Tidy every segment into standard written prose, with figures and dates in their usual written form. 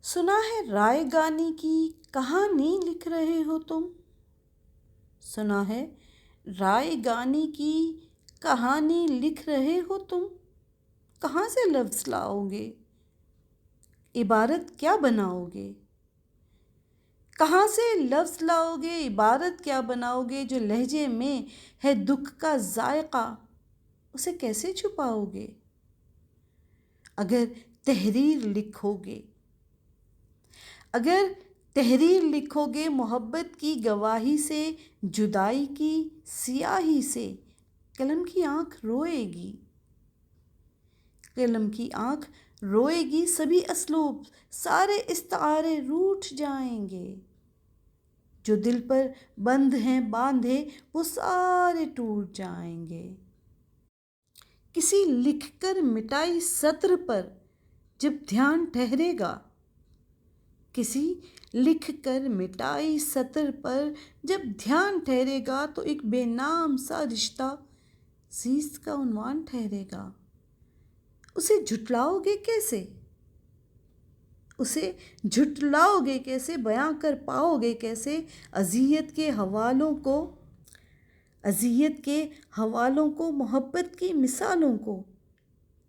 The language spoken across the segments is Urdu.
سنا ہے رائے گانی کی کہانی لکھ رہے ہو تم؟ سنا ہے رائے گانی کی کہانی لکھ رہے ہو تم؟ کہاں سے لفظ لاؤ گے؟ عبارت کیا بناؤ گے؟ کہاں سے لفظ لاؤ گے؟ عبارت کیا بناؤ گے؟ جو لہجے میں ہے دکھ کا ذائقہ اسے کیسے چھپاؤ گے؟ اگر تحریر لکھو گے محبت کی گواہی سے، جدائی کی سیاہی سے، قلم کی آنکھ روئے گی، سبھی اسلوب سارے استعارے روٹھ جائیں گے، جو دل پر بند ہیں باندھے وہ سارے ٹوٹ جائیں گے۔ کسی لکھ کر مٹائی سطر پر جب دھیان ٹھہرے گا تو ایک بے نام سا رشتہ زیست کا عنوان ٹھہرے گا۔ اسے جھٹلاؤ گے کیسے؟ بیاں کر پاؤ گے کیسے اذیت کے حوالوں کو، محبت کی مثالوں کو؟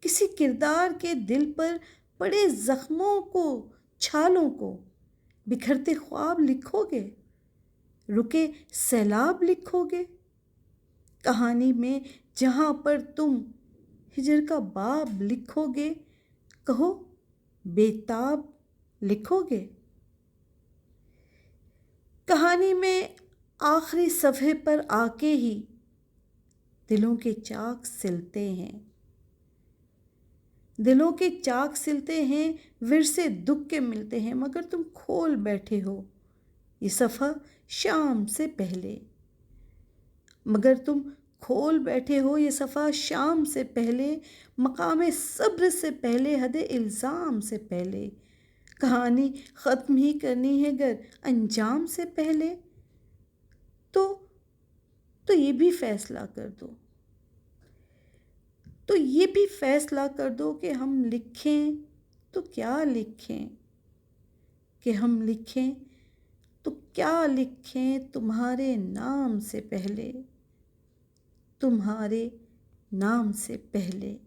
کسی کردار کے دل پر پڑے زخموں کو، چھالوں کو، بکھرتے خواب لکھو گے، رکے سیلاب لکھو گے؟ کہانی میں جہاں پر تم ہجر کا باب لکھو گے، کہو بےتاب لکھو گے؟ کہانی میں آخری صفحے پر آ کے ہی دلوں کے چاک سلتے ہیں، ورثے دکھ کے ملتے ہیں، مگر تم کھول بیٹھے ہو یہ صفحہ شام سے پہلے، مقام صبر سے پہلے، حد الزام سے پہلے۔ کہانی ختم ہی کرنی ہے گر انجام سے پہلے، تو یہ بھی فیصلہ کر دو کہ ہم لکھیں تو کیا لکھیں تمہارے نام سے پہلے۔